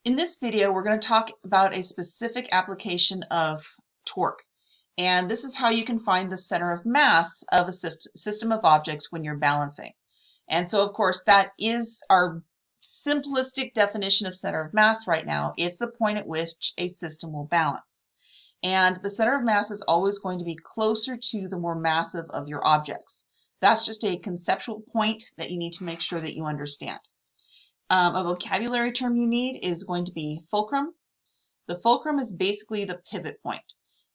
In this video, we're going to talk about a specific application of torque. And this is how you can find the center of mass of a system of objects when you're balancing. And so, of course, that is our simplistic definition of center of mass right now. It's the point at which a system will balance. And the center of mass is always going to be closer to the more massive of your objects. That's just a conceptual point that you need to make sure that you understand. A vocabulary term you need is going to be fulcrum. The fulcrum is basically the pivot point.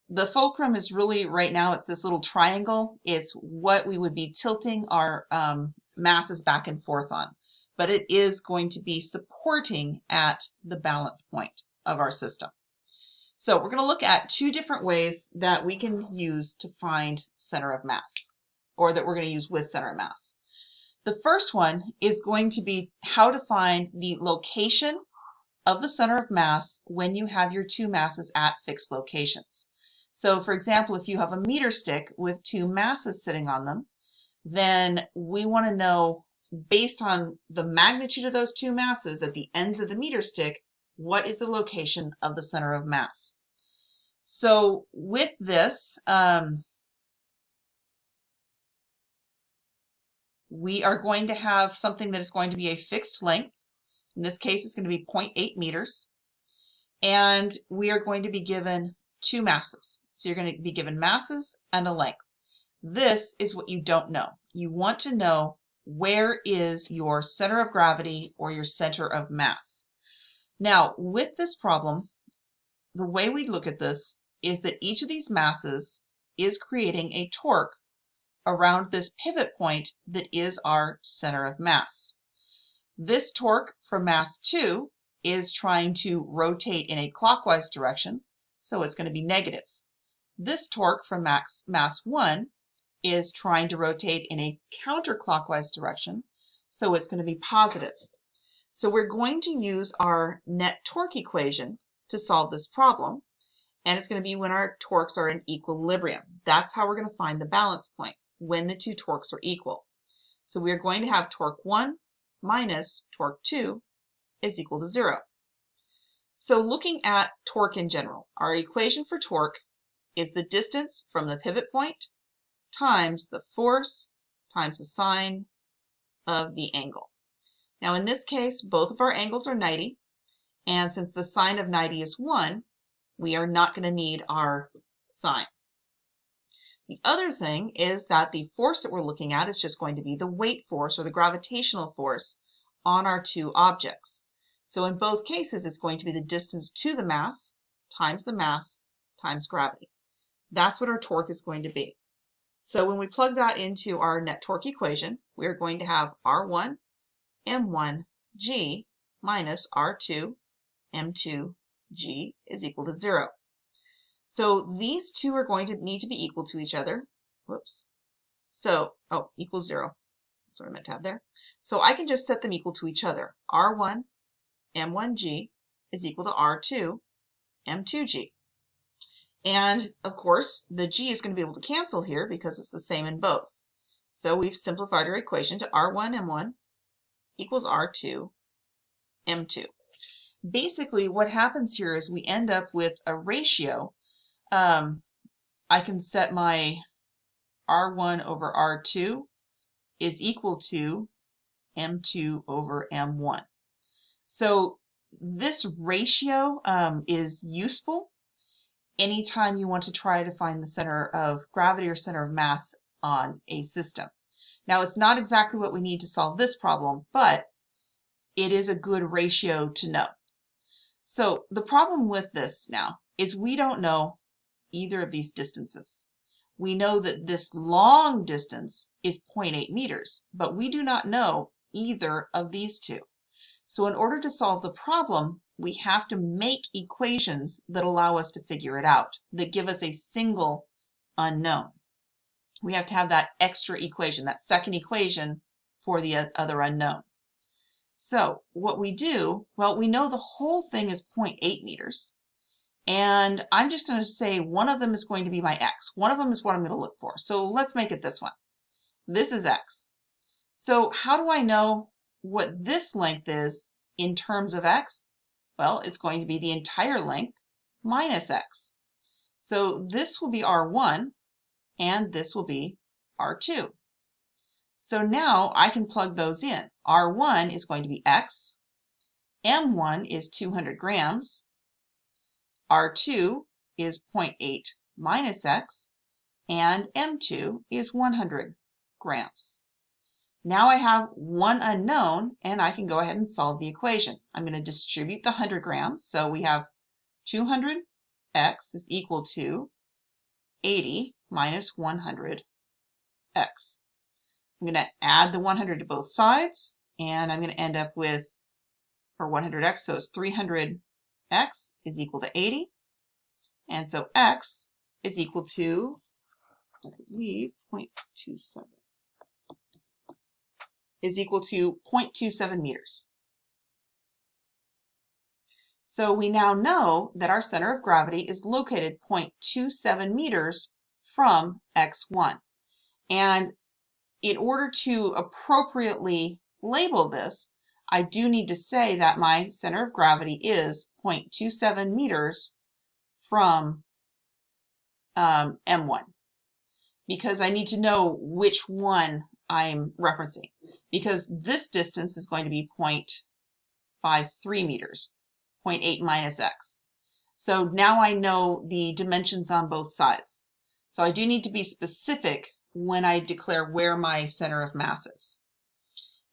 The fulcrum is really, right now, it's this little triangle. It's what we would be tilting our masses back and forth on. But it is going to be supporting at the balance point of our system. So we're going to look at two different ways that we can use to find center of mass, or that we're going to use with center of mass. The first one is going to be how to find the location of the center of mass when you have your two masses at fixed locations. So, for example, if you have a meter stick with two masses sitting on them, then we want to know, based on the magnitude of those two masses at the ends of the meter stick, what is the location of the center of mass. So with this, we are going to have something that is going to be a fixed length. In this case, it's going to be 0.8 meters. And we are going to be given two masses. So you're going to be given masses and a length. This is what you don't know. You want to know where is your center of gravity or your center of mass. Now, with this problem, the way we look at this is that each of these masses is creating a torque around this pivot point that is our center of mass. This torque from mass 2 is trying to rotate in a clockwise direction, so it's going to be negative. This torque from mass 1 is trying to rotate in a counterclockwise direction, so it's going to be positive. So we're going to use our net torque equation to solve this problem, and it's going to be when our torques are in equilibrium. That's how we're going to find the balance point, when the two torques are equal. So we are going to have torque 1 minus torque 2 is equal to 0. So looking at torque in general, our equation for torque is the distance from the pivot point times the force times the sine of the angle. Now in this case, both of our angles are 90, and since the sine of 90 is 1, we are not going to need our sine. The other thing is that the force that we're looking at is just going to be the weight force or the gravitational force on our two objects. So in both cases, it's going to be the distance to the mass times gravity. That's what our torque is going to be. So when we plug that into our net torque equation, we're going to have R1 M1G minus R2 M2G is equal to 0. So these two are going to need to be equal to each other. Whoops. So, equals 0. That's what I meant to have there. So I can just set them equal to each other. R1 M1G is equal to R2 M2G. And, of course, the G is going to be able to cancel here because it's the same in both. So we've simplified our equation to R1 M1 equals R2 M2. Basically, what happens here is we end up with a ratio. I can set my R1 over R2 is equal to M2 over M1. So this ratio is useful anytime you want to try to find the center of gravity or center of mass on a system. Now, it's not exactly what we need to solve this problem, but it is a good ratio to know. So the problem with this now is we don't know either of these distances. We know that this long distance is 0.8 meters, but we do not know either of these two. So in order to solve the problem, we have to make equations that allow us to figure it out, that give us a single unknown. We have to have that extra equation, that second equation for the other unknown. So what we do, well, we know the whole thing is 0.8 meters. And I'm just going to say one of them is going to be my x. One of them is what I'm going to look for. So let's make it this one. This is x. So how do I know what this length is in terms of x? Well, it's going to be the entire length minus x. So this will be R1 and this will be R2. So now I can plug those in. R1 is going to be x, M1 is 200 grams, R2 is 0.8 minus x, and M2 is 100 grams. Now I have one unknown, and I can go ahead and solve the equation. I'm going to distribute the 100 grams. So we have 200x is equal to 80 minus 100x. I'm going to add the 100 to both sides, and I'm going to end up with, for 100x, so it's 300x is equal to 80. And so x is equal to, I believe, 0.27. Is equal to 0.27 meters. So we now know that our center of gravity is located 0.27 meters from x1. And in order to appropriately label this, I do need to say that my center of gravity is 0.27 meters from M1, because I need to know which one I'm referencing, because this distance is going to be 0.53 meters, 0.8 minus x. So now I know the dimensions on both sides. So I do need to be specific when I declare where my center of mass is.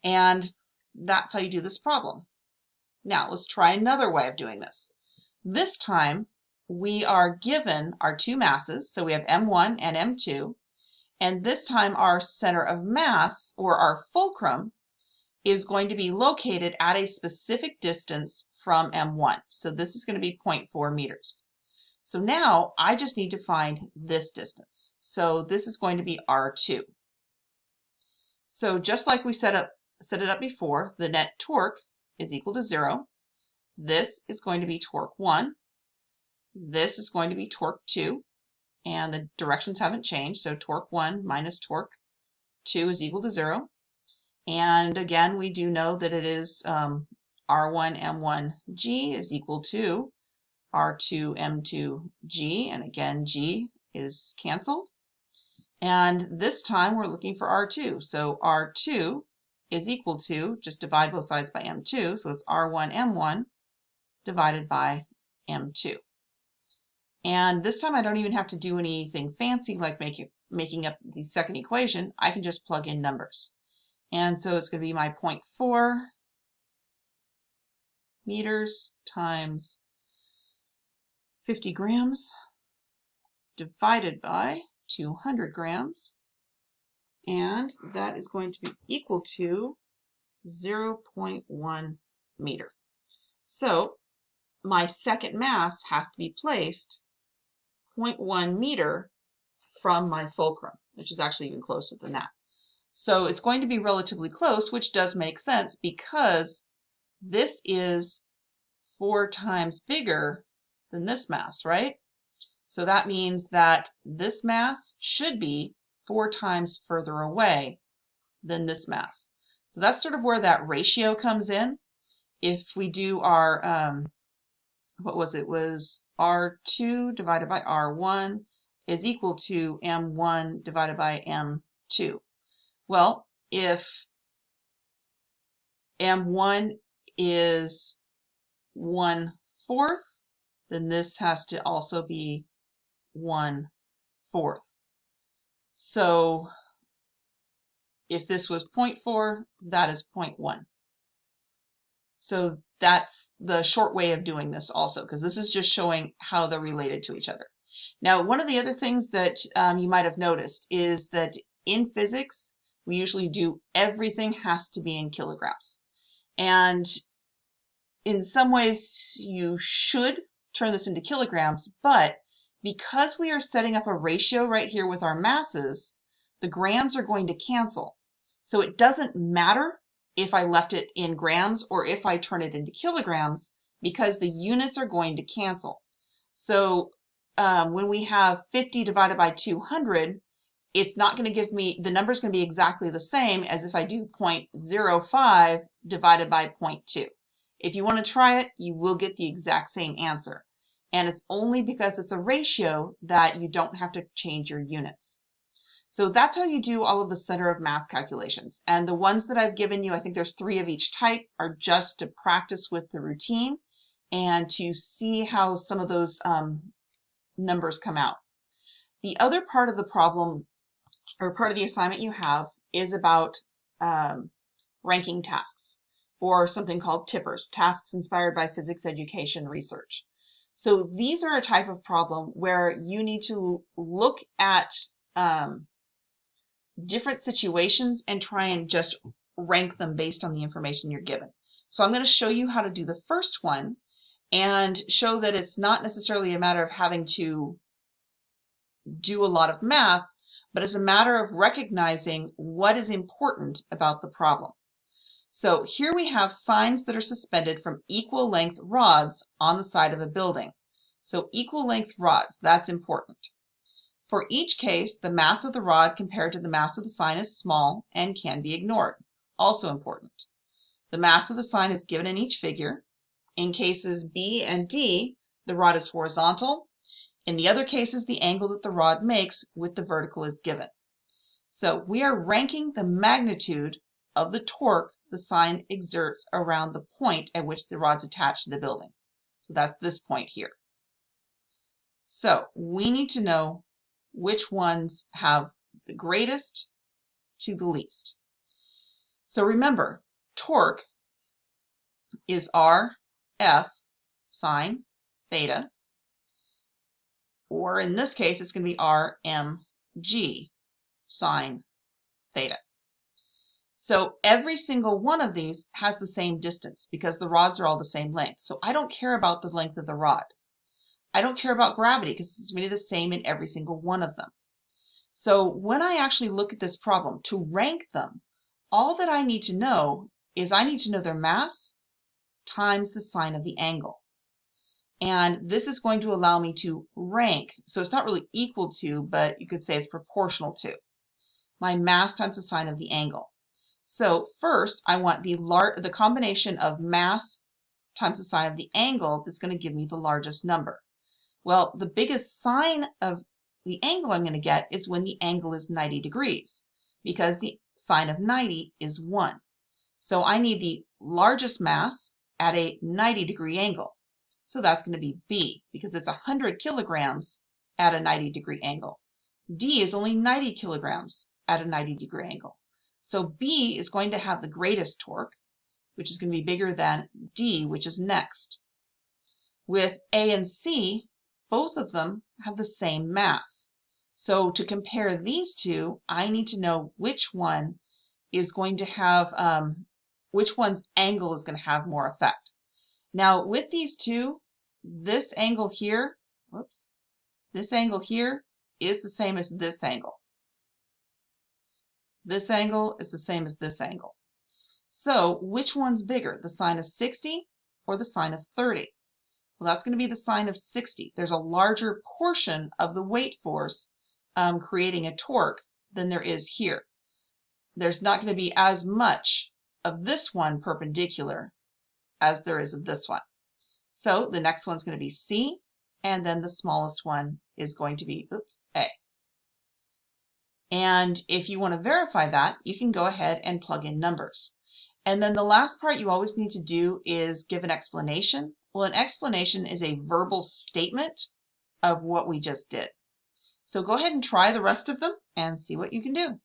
And that's how you do this problem. Now let's try another way of doing this. This time we are given our two masses, so we have M1 and M2, and this time our center of mass, or our fulcrum, is going to be located at a specific distance from M1. So this is going to be 0.4 meters. So now I just need to find this distance. So this is going to be R2. So just like we set it up before, the net torque is equal to 0. This is going to be torque 1. This is going to be torque 2. And the directions haven't changed, so torque 1 minus torque 2 is equal to 0. And again, we do know that it is R1 M1 G is equal to R2 M2 G, and again G is canceled. And this time we're looking for R2, so R2 is equal to, just divide both sides by M2, so it's R1 M1 divided by M2. And this time I don't even have to do anything fancy like making up the second equation. I can just plug in numbers. And so it's going to be my 0.4 meters times 50 grams divided by 200 grams. And that is going to be equal to 0.1 meter. So my second mass has to be placed 0.1 meter from my fulcrum, which is actually even closer than that. So it's going to be relatively close, which does make sense because this is 4 times bigger than this mass, right? So that means that this mass should be 4 times further away than this mass. So that's sort of where that ratio comes in. If we do our, what was it? It was R2 divided by R1 is equal to M1 divided by M2. Well, if M1 is 1/4, then this has to also be 1/4. So if this was 0.4, that is 0.1. So that's the short way of doing this also, because this is just showing how they're related to each other. Now, one of the other things that you might have noticed is that in physics, we usually do everything has to be in kilograms. And in some ways, you should turn this into kilograms, but because we are setting up a ratio right here with our masses, the grams are going to cancel. So it doesn't matter if I left it in grams or if I turn it into kilograms, because the units are going to cancel. So when we have 50 divided by 200, it's not going to give me, the number is going to be exactly the same as if I do 0.05 divided by 0.2. If you want to try it, you will get the exact same answer. And it's only because it's a ratio that you don't have to change your units. So that's how you do all of the center of mass calculations. And the ones that I've given you, I think there's 3 of each type, are just to practice with the routine and to see how some of those numbers come out. The other part of the problem, or part of the assignment you have, is about ranking tasks, or something called TIPRs, tasks inspired by physics education research. So these are a type of problem where you need to look at different situations and try and just rank them based on the information you're given. So I'm going to show you how to do the first one and show that it's not necessarily a matter of having to do a lot of math, but it's a matter of recognizing what is important about the problem. So here we have signs that are suspended from equal length rods on the side of a building. So equal length rods, that's important. For each case, the mass of the rod compared to the mass of the sign is small and can be ignored. Also important. The mass of the sign is given in each figure. In cases B and D, the rod is horizontal. In the other cases, the angle that the rod makes with the vertical is given. So we are ranking the magnitude of the torque the sign exerts around the point at which the rod's attached to the building. So that's this point here. So we need to know which ones have the greatest to the least. So remember, torque is RF sine theta, or in this case, it's going to be RMG sine theta. So every single one of these has the same distance because the rods are all the same length. So I don't care about the length of the rod. I don't care about gravity because it's really the same in every single one of them. So when I actually look at this problem, to rank them, all that I need to know is I need to know their mass times the sine of the angle. And this is going to allow me to rank. So it's not really equal to, but you could say it's proportional to my mass times the sine of the angle. So first, I want the combination of mass times the sine of the angle that's going to give me the largest number. Well, the biggest sine of the angle I'm going to get is when the angle is 90 degrees, because the sine of 90 is 1. So I need the largest mass at a 90-degree angle. So that's going to be B, because it's 100 kilograms at a 90-degree angle. D is only 90 kilograms at a 90-degree angle. So B is going to have the greatest torque, which is going to be bigger than D, which is next. With A and C, both of them have the same mass. So to compare these two, I need to know which one is going to have, which one's angle is going to have more effect. Now with these two, this angle here, this angle here is the same as this angle. This angle is the same as this angle. So which one's bigger, the sine of 60 or the sine of 30? Well, that's going to be the sine of 60. There's a larger portion of the weight force creating a torque than there is here. There's not going to be as much of this one perpendicular as there is of this one. So the next one's going to be C, and then the smallest one is going to be A. And if you want to verify that, you can go ahead and plug in numbers. And then the last part you always need to do is give an explanation. Well, an explanation is a verbal statement of what we just did. So go ahead and try the rest of them and see what you can do.